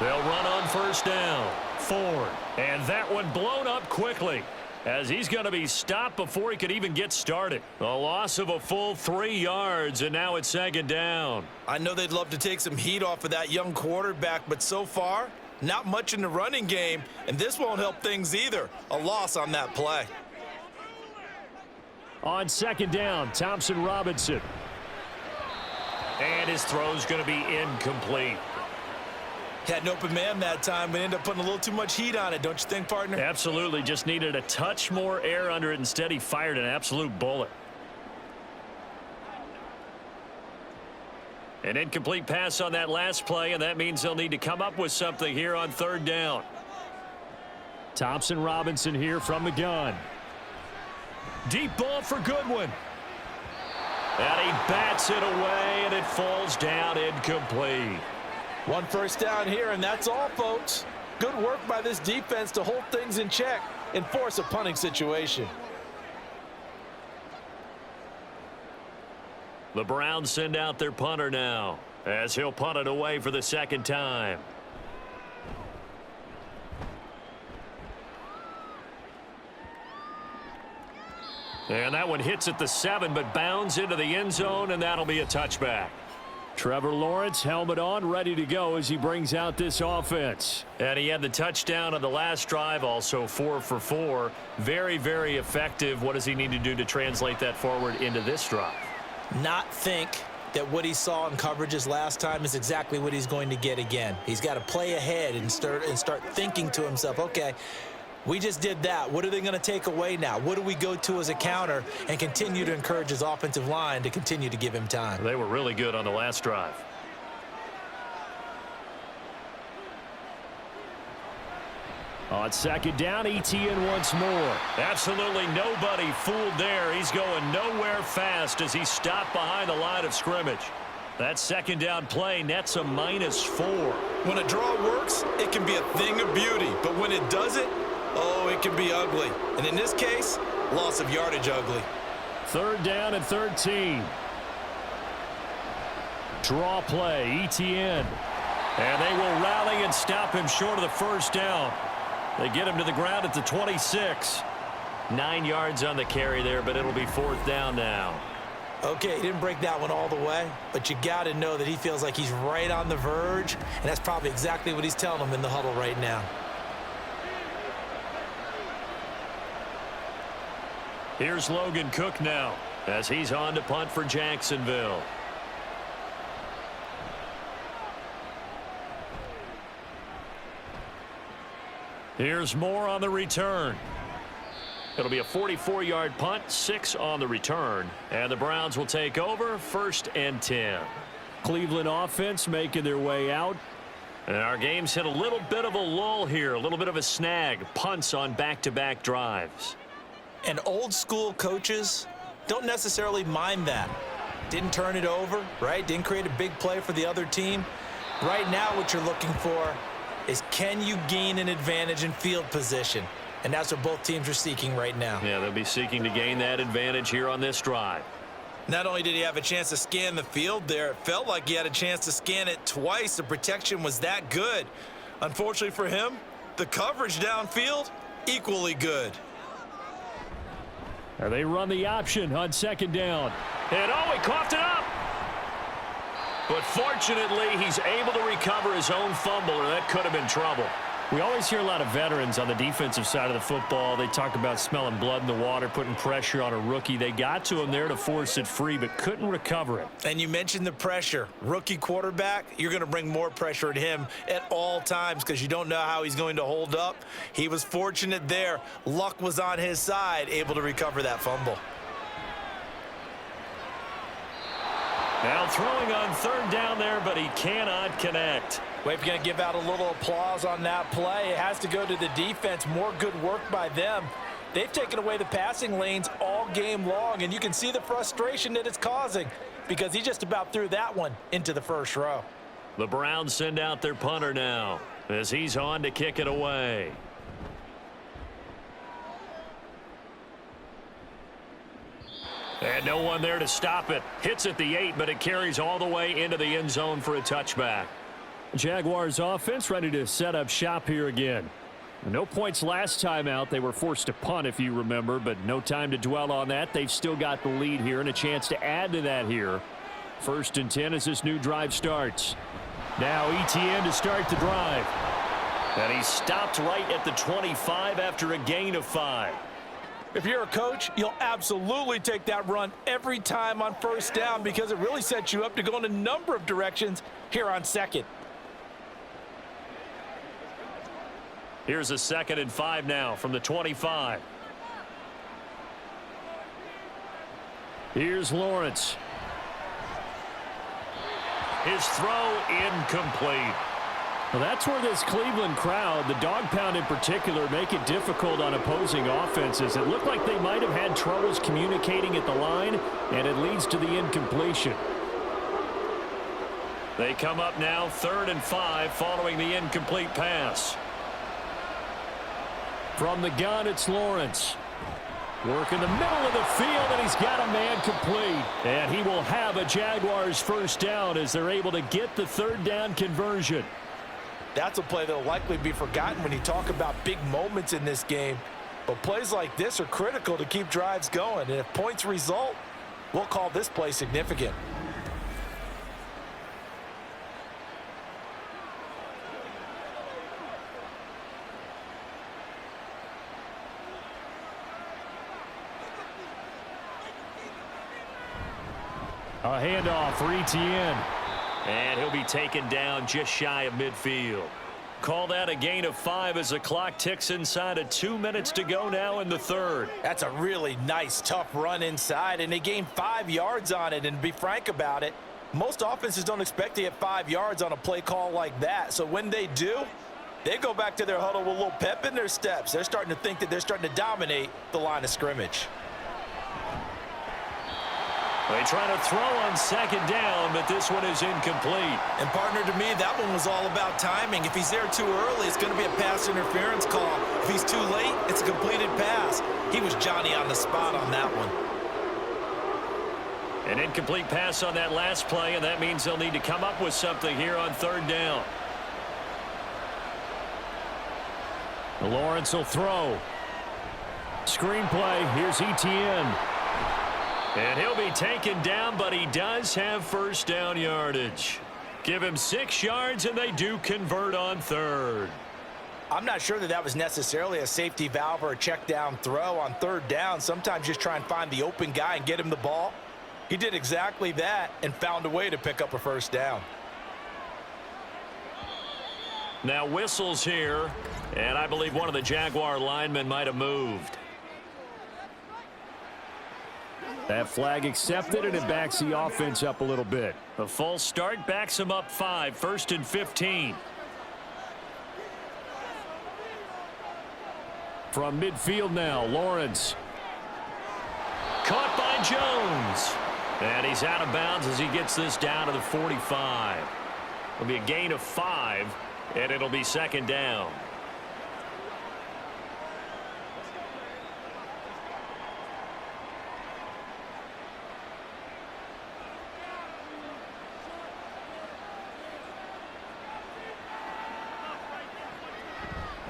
They'll run on 1st down. Ford. And that one blown up quickly, as he's going to be stopped before he could even get started. A loss of a full 3 yards, and now it's 2nd down. I know they'd love to take some heat off of that young quarterback, but so far, not much in the running game, and this won't help things either. A loss on that play. On 2nd down, Thompson Robinson. And his throw's going to be incomplete. Had an open man that time, but ended up putting a little too much heat on it, don't you think, partner? Absolutely. Just needed a touch more air under it. Instead, he fired an absolute bullet. An incomplete pass on that last play, and that means they'll need to come up with something here on third down. Thompson Robinson here from the gun. Deep ball for Goodwin. And he bats it away, and it falls down incomplete. One first down here, and that's all, folks. Good work by this defense to hold things in check and force a punting situation. The Browns send out their punter now, as he'll punt it away for the second time. And that one hits at the 7, but bounds into the end zone, and that'll be a touchback. Trevor Lawrence, helmet on, ready to go as he brings out this offense. And he had the touchdown on the last drive, also 4 for 4. Very, very effective. What does he need to do to translate that forward into this drive? Not think that what he saw in coverages last time is exactly what he's going to get again. He's got to play ahead and start thinking to himself, okay, we just did that. What are they going to take away now? What do we go to as a counter? And continue to encourage his offensive line to continue to give him time. They were really good on the last drive. On second down, ETN once more. Absolutely nobody fooled there. He's going nowhere fast as he stopped behind the line of scrimmage. That second down play nets a -4. When a draw works, it can be a thing of beauty. But when it doesn't, oh, it can be ugly. And in this case, loss of yardage ugly. Third down and 13. Draw play, ETN. And they will rally and stop him short of the first down. They get him to the ground at the 26. 9 yards on the carry there, but it'll be fourth down now. Okay, he didn't break that one all the way, but you got to know that he feels like he's right on the verge, and that's probably exactly what he's telling them in the huddle right now. Here's Logan Cook now as he's on to punt for Jacksonville. Here's Moore on the return. It'll be a 44-yard punt, 6 on the return, and the Browns will take over, 1st and 10. Cleveland offense making their way out. And our game's hit a little bit of a lull here, a little bit of a snag. Punts on back-to-back drives. And old school coaches don't necessarily mind that. Didn't turn it over, right? Didn't create a big play for the other team. Right now what you're looking for is, can you gain an advantage in field position? And that's what both teams are seeking right now. Yeah, they'll be seeking to gain that advantage here on this drive. Not only did he have a chance to scan the field there, it felt like he had a chance to scan it twice. The protection was that good. Unfortunately for him, the coverage downfield, equally good. And they run the option on second down. And oh, he coughed it up. But fortunately, he's able to recover his own fumble, or that could have been trouble. We always hear a lot of veterans on the defensive side of the football. They talk about smelling blood in the water, putting pressure on a rookie. They got to him there to force it free, but couldn't recover it. And you mentioned the pressure. Rookie quarterback, you're going to bring more pressure at him at all times because you don't know how he's going to hold up. He was fortunate there. Luck was on his side, able to recover that fumble. Now throwing on third down there, but he cannot connect. Well, if you're going to give out a little applause on that play, it has to go to the defense. More good work by them. They've taken away the passing lanes all game long, and you can see the frustration that it's causing because he just about threw that one into the first row. The Browns send out their punter now as he's on to kick it away. And no one there to stop it. Hits at the 8, but it carries all the way into the end zone for a touchback. Jaguars offense ready to set up shop here again. No points last time out. They were forced to punt, if you remember, but no time to dwell on that. They've still got the lead here and a chance to add to that here. 1st and 10 as this new drive starts. Now ETN to start the drive. And he stopped right at the 25 after a gain of 5. If you're a coach, you'll absolutely take that run every time on first down because it really sets you up to go in a number of directions here on second. Here's a 2nd and 5 now from the 25. Here's Lawrence. His throw incomplete. Well, that's where this Cleveland crowd, the dog pound in particular, make it difficult on opposing offenses. It looked like they might have had troubles communicating at the line, and it leads to the incompletion. They come up now 3rd and 5 following the incomplete pass. From the gun, it's Lawrence. Work in the middle of the field, and he's got a man complete. And he will have a Jaguars first down as they're able to get the 3rd down conversion. That's a play that will likely be forgotten when you talk about big moments in this game. But plays like this are critical to keep drives going. And if points result, we'll call this play significant. A handoff for Etienne. And he'll be taken down just shy of midfield. Call that a gain of 5 as the clock ticks inside of 2 minutes to go now in the 3rd. That's a really nice, tough run inside, and they gained 5 yards on it. And to be frank about it, most offenses don't expect to get 5 yards on a play call like that. So when they do, they go back to their huddle with a little pep in their steps. They're starting to think that they're starting to dominate the line of scrimmage. They try to throw on 2nd down, but this one is incomplete. And partner, to me, that one was all about timing. If he's there too early, it's going to be a pass interference call. If he's too late, it's a completed pass. He was Johnny on the spot on that one. An incomplete pass on that last play, and that means they'll need to come up with something here on 3rd down. Lawrence will throw. Screenplay. Here's Etienne. And he'll be taken down, but he does have first down yardage. Give him 6 yards, and they do convert on 3rd. I'm not sure that was necessarily a safety valve or a check down throw on 3rd down. Sometimes just try and find the open guy and get him the ball. He did exactly that and found a way to pick up a first down. Now whistles here, and I believe one of the Jaguar linemen might have moved. That flag accepted, and it backs the offense up a little bit. A false start backs him up 5, 1st and 15. From midfield now, Lawrence. Caught by Jones. And he's out of bounds as he gets this down to the 45. It'll be a gain of 5, and it'll be 2nd down.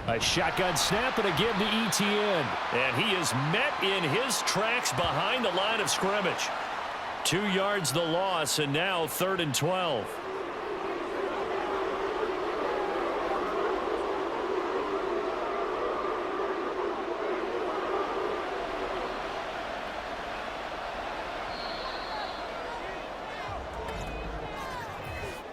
A shotgun snap and a give to Etienne. And he is met in his tracks behind the line of scrimmage. 2 yards the loss, and now 3rd and 12.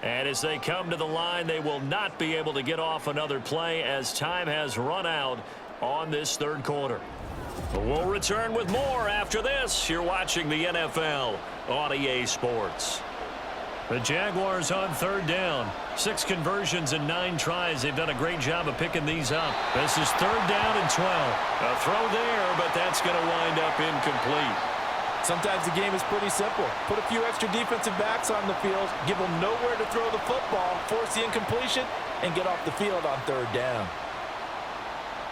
And as they come to the line, they will not be able to get off another play as time has run out on this 3rd quarter. We'll return with more after this. You're watching the NFL on EA Sports. The Jaguars on 3rd down. 6 conversions and 9 tries. They've done a great job of picking these up. This is 3rd down and 12. A throw there, but that's going to wind up incomplete. Sometimes the game is pretty simple. Put a few extra defensive backs on the field, give them nowhere to throw the football, force the incompletion, and get off the field on 3rd down.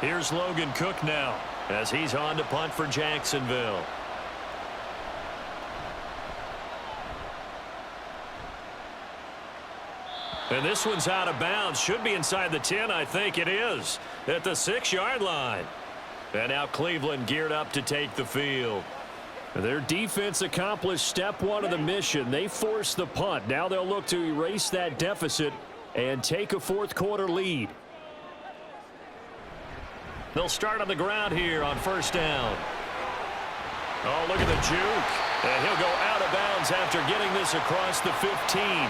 Here's Logan Cook now as he's on to punt for Jacksonville. And this one's out of bounds. Should be inside the 10, I think it is, at the 6-yard line. And now Cleveland geared up to take the field. Their defense accomplished step 1 of the mission. They forced the punt. Now they'll look to erase that deficit and take a 4th quarter lead. They'll start on the ground here on 1st down. Oh, look at the juke. And he'll go out of bounds after getting this across the 15.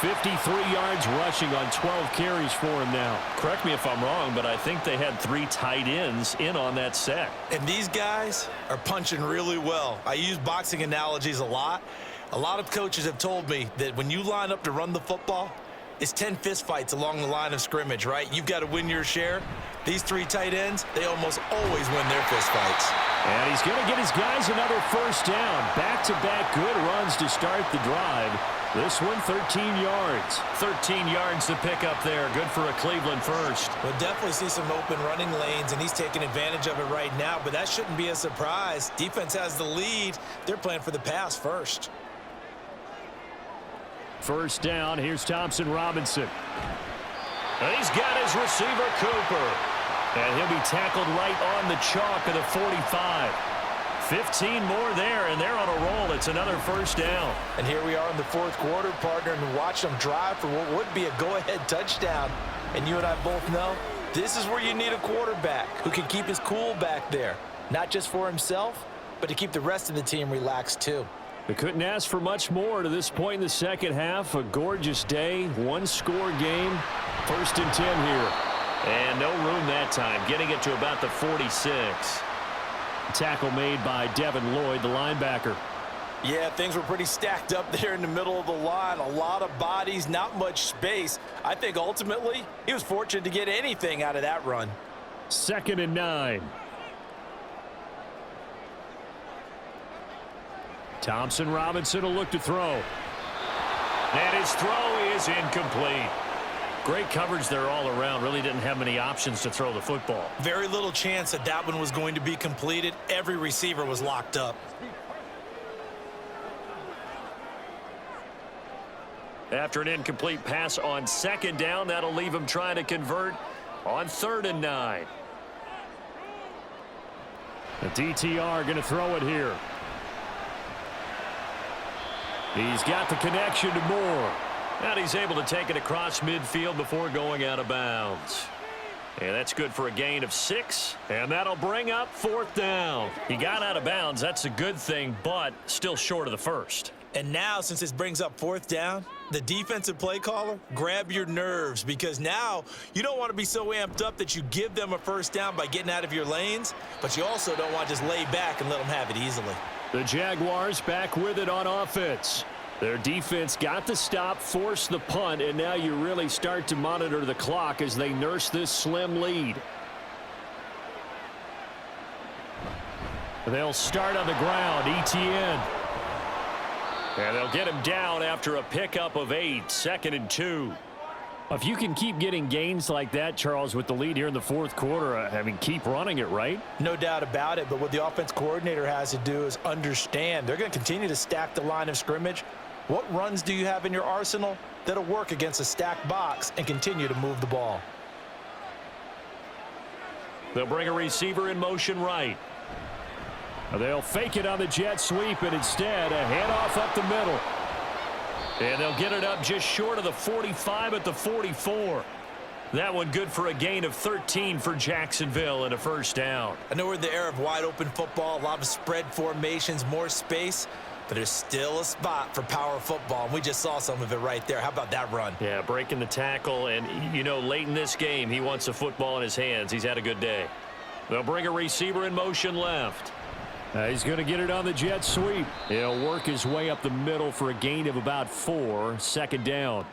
53 yards rushing on 12 carries for him now. Correct me if I'm wrong, but I think they had 3 tight ends in on that set. And these guys are punching really well. I use boxing analogies a lot. A lot of coaches have told me that when you line up to run the football, it's 10 fistfights along the line of scrimmage, right? You've got to win your share. These 3 tight ends, they almost always win their fistfights. And he's going to get his guys another first down. Back-to-back good runs to start the drive. This one, 13 yards. 13 yards to pick up there. Good for a Cleveland first. We'll definitely see some open running lanes, and he's taking advantage of it right now, but that shouldn't be a surprise. Defense has the lead. They're playing for the pass first. First down, here's Thompson Robinson. And he's got his receiver, Cooper. And he'll be tackled right on the chalk of the 45. 15 more there, and they're on a roll. It's another first down. And here we are in the fourth quarter, partner, and watch them drive for what would be a go-ahead touchdown. And you and I both know this is where you need a quarterback who can keep his cool back there, not just for himself, but to keep the rest of the team relaxed too. They couldn't ask for much more to this point in the second half. A gorgeous day, one-score game. First and 10 here. And no room that time, getting it to about the 46. Tackle made by Devin Lloyd, the linebacker. Yeah, things were pretty stacked up there in the middle of the line. A lot of bodies, not much space. I think ultimately he was fortunate to get anything out of that run. 2nd and 9. Thompson Robinson will look to throw. And his throw is incomplete. Great coverage there all around. Really didn't have many options to throw the football. Very little chance that that one was going to be completed. Every receiver was locked up. After an incomplete pass on 2nd down, that'll leave him trying to convert on 3rd and 9. The DTR going to throw it here. He's got the connection to Moore. And he's able to take it across midfield before going out of bounds. And that's good for a gain of 6. And that'll bring up 4th down. He got out of bounds. That's a good thing, but still short of the first. And now, since this brings up 4th down, the defensive play caller, grab your nerves, because now you don't want to be so amped up that you give them a first down by getting out of your lanes, but you also don't want to just lay back and let them have it easily. The Jaguars back with it on offense. Their defense got the stop, forced the punt, and now you really start to monitor the clock as they nurse this slim lead. They'll start on the ground. ETN. And they'll get him down after a pickup of 8. 2nd and 2. If you can keep getting gains like that, Charles, with the lead here in the fourth quarter, I mean, keep running it, right? No doubt about it, but what the offense coordinator has to do is understand they're going to continue to stack the line of scrimmage. What runs do you have in your arsenal that'll work against a stacked box and continue to move the ball? They'll bring a receiver in motion right. They'll fake it on the jet sweep, and instead a handoff up the middle. And they'll get it up just short of the 45 at the 44. That one good for a gain of 13 for Jacksonville and a first down. I know we're in the era of wide open football, a lot of spread formations, more space, but there's still a spot for power football, and we just saw some of it right there. How about that run? Yeah, breaking the tackle, and, you know, late in this game, he wants the football in his hands. He's had a good day. They'll bring a receiver in motion left. He's going to get it on the jet sweep. He'll work his way up the middle for a gain of about 4. 2nd down.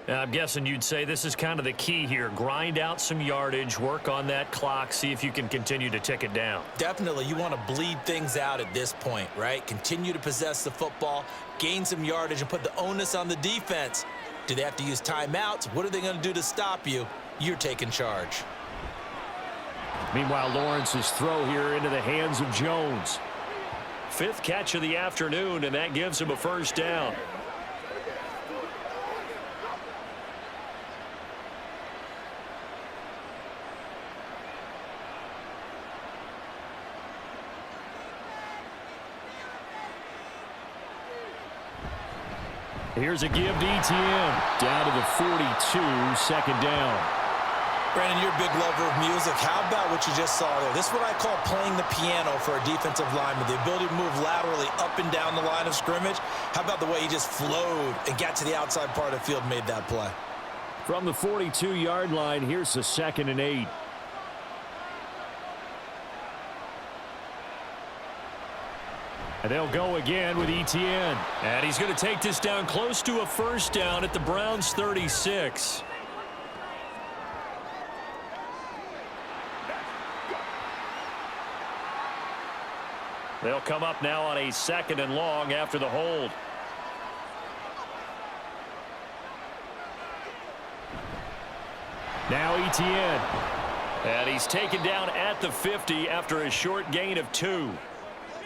I'm guessing you'd say this is kind of the key here. Grind out some yardage, work on that clock, see if you can continue to tick it down. Definitely, you want to bleed things out at this point, right? Continue to possess the football, gain some yardage, and put the onus on the defense. Do they have to use timeouts? What are they going to do to stop you? You're taking charge. Meanwhile, Lawrence's throw here into the hands of Jones. 5th catch of the afternoon, and that gives him a first down. Here's a give to ETN. Down to the 42, 2nd down. Brandon, you're a big lover of music. How about what you just saw there? This is what I call playing the piano for a defensive lineman. The ability to move laterally up and down the line of scrimmage. How about the way he just flowed and got to the outside part of the field and made that play? From the 42-yard line, here's the 2nd and 8. And they'll go again with Etienne. And he's going to take this down close to a first down at the Browns' 36. They'll come up now on a 2nd and long after the hold. Now Etienne. And he's taken down at the 50 after a short gain of 2.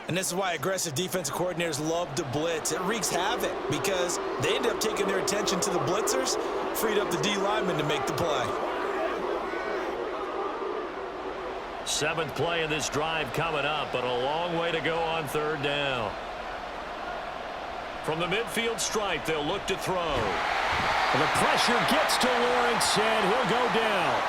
And this is why aggressive defensive coordinators love to blitz. It wreaks havoc because they end up taking their attention to the blitzers, freed up the D lineman to make the play. 7th play of this drive coming up, but a long way to go on 3rd down. From the midfield stripe, they'll look to throw. And the pressure gets to Lawrence, and he'll go down.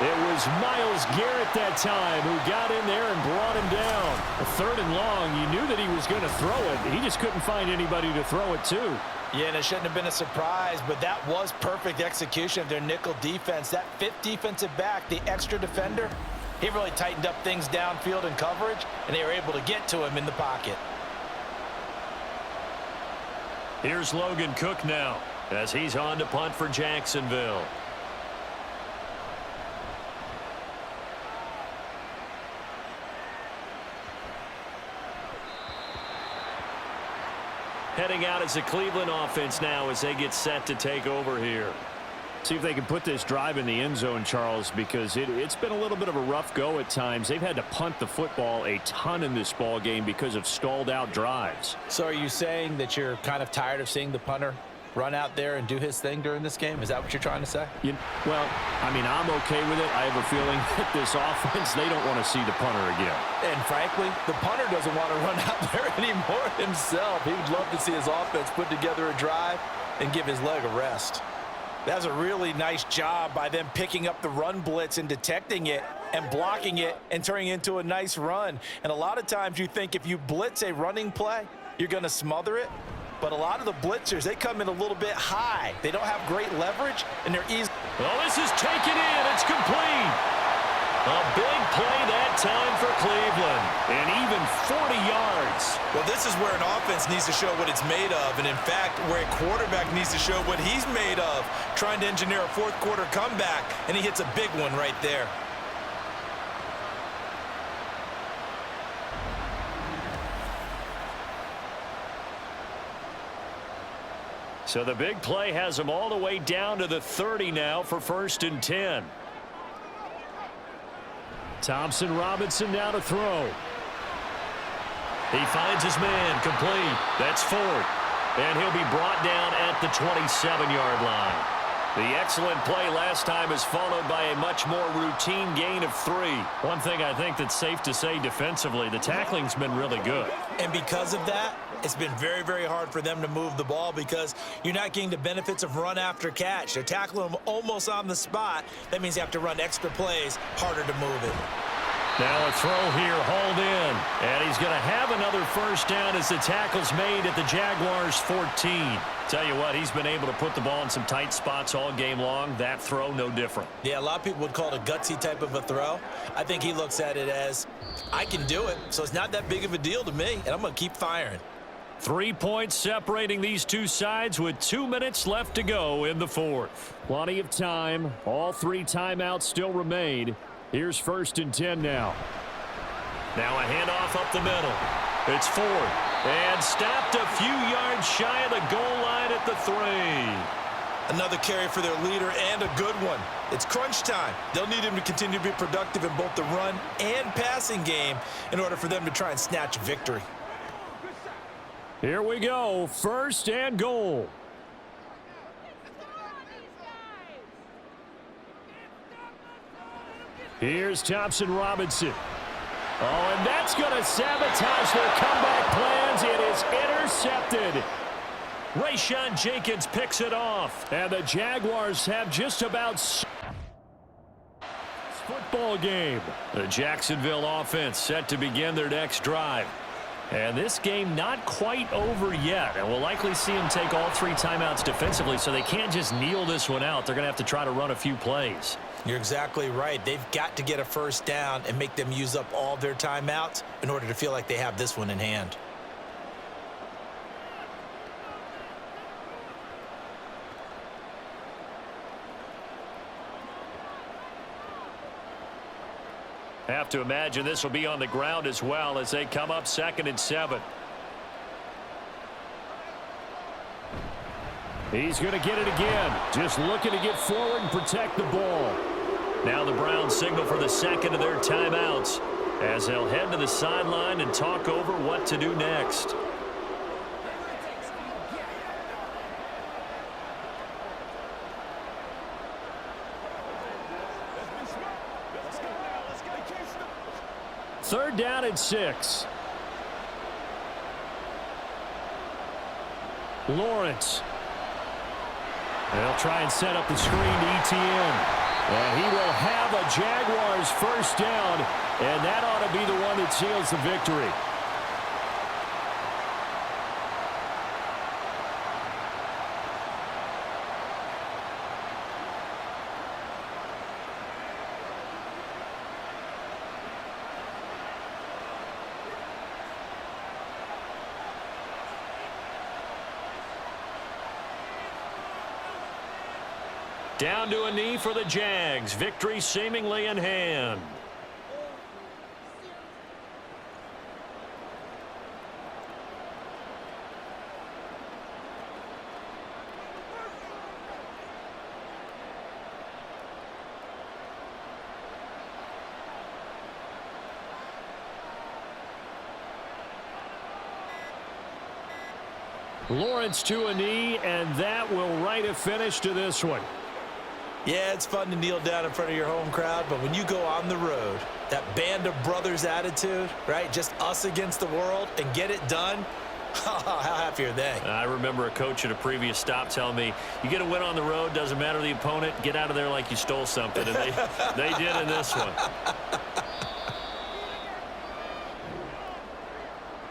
It was Myles Garrett that time who got in there and brought him down. A 3rd and long, you knew that he was going to throw it. He just couldn't find anybody to throw it to. Yeah, and it shouldn't have been a surprise, but that was perfect execution of their nickel defense. That 5th defensive back, the extra defender, he really tightened up things downfield in coverage, and they were able to get to him in the pocket. Here's Logan Cook now as he's on to punt for Jacksonville. Heading out as the Cleveland offense now as they get set to take over here. See if they can put this drive in the end zone, Charles, because it's been a little bit of a rough go at times. They've had to punt the football a ton in this ball game because of stalled out drives. So are you saying that you're kind of tired of seeing the punter run out there and do his thing during this game? Is that what you're trying to say? Well, I mean, I'm okay with it. I have a feeling that this offense, they don't want to see the punter again. And frankly, the punter doesn't want to run out there anymore himself. He would love to see his offense put together a drive and give his leg a rest. That was a really nice job by them picking up the run blitz and detecting it and blocking it and turning it into a nice run. And a lot of times you think if you blitz a running play, you're going to smother it. But a lot of the blitzers, they come in a little bit high. They don't have great leverage, and they're easy. Well, this is taken in. It's complete. A big play that time for Cleveland. And even 40 yards. Well, this is where an offense needs to show what it's made of. And, in fact, where a quarterback needs to show what he's made of, trying to engineer a fourth-quarter comeback, and he hits a big one right there. So the big play has him all the way down to the 30 now for 1st and 10. Thompson Robinson now to throw. He finds his man complete. That's Ford. And he'll be brought down at the 27-yard line. The excellent play last time is followed by a much more routine gain of 3. One thing I think that's safe to say defensively, the tackling's been really good. And because of that, it's been very, very hard for them to move the ball because you're not getting the benefits of run after catch. They're tackling them almost on the spot. That means you have to run extra plays, harder to move it. Now a throw here, hauled in. And he's going to have another first down as the tackle's made at the Jaguars' 14. Tell you what, he's been able to put the ball in some tight spots all game long. That throw, no different. Yeah, a lot of people would call it a gutsy type of a throw. I think he looks at it as, I can do it, so it's not that big of a deal to me, and I'm going to keep firing. 3 points separating these two sides with 2 minutes left to go in the 4th. Plenty of time. All 3 timeouts still remain. Here's 1st and 10 now. Now a handoff up the middle. It's Ford. And stopped a few yards shy of the goal line at the 3. Another carry for their leader and a good one. It's crunch time. They'll need him to continue to be productive in both the run and passing game in order for them to try and snatch victory. Here we go. 1st and goal. Here's Thompson Robinson. Oh, and that's going to sabotage their comeback plans. It is intercepted. Rayshawn Jenkins picks it off. And the Jaguars have just about... football game. The Jacksonville offense set to begin their next drive. And this game not quite over yet. And we'll likely see them take all 3 timeouts defensively, so they can't just kneel this one out. They're going to have to try to run a few plays. You're exactly right. They've got to get a first down and make them use up all their timeouts in order to feel like they have this one in hand. Have to imagine this will be on the ground as well as they come up 2nd and 7. He's going to get it again. Just looking to get forward and protect the ball. Now the Browns signal for the 2nd of their timeouts as they'll head to the sideline and talk over what to do next. Third down and 6. Lawrence. They'll try and set up the screen to ETN. And he will have a Jaguars first down, and that ought to be the one that seals the victory. Down to a knee for the Jags. Victory seemingly in hand. Lawrence to a knee, and that will write a finish to this one. Yeah, it's fun to kneel down in front of your home crowd, but when you go on the road, that band of brothers attitude, right? Just us against the world and get it done. How happy are they? I remember a coach at a previous stop telling me, you get a win on the road, doesn't matter the opponent, get out of there like you stole something. And they did in this one.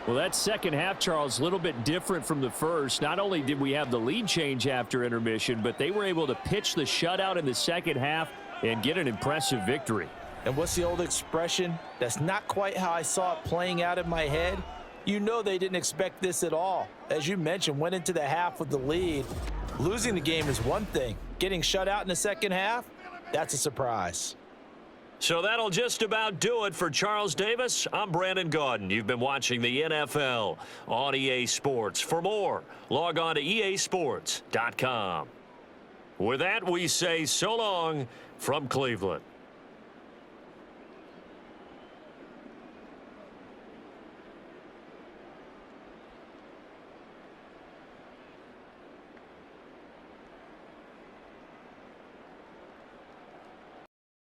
Well, that second half, Charles, a little bit different from the first. Not only did we have the lead change after intermission, but they were able to pitch the shutout in the second half and get an impressive victory. And what's the old expression? That's not quite how I saw it playing out in my head. You know they didn't expect this at all. As you mentioned, went into the half with the lead. Losing the game is one thing. Getting shut out in the second half, that's a surprise. So that'll just about do it for Charles Davis. I'm Brandon Gaudin. You've been watching the NFL on EA Sports. For more, log on to easports.com. With that, we say so long from Cleveland.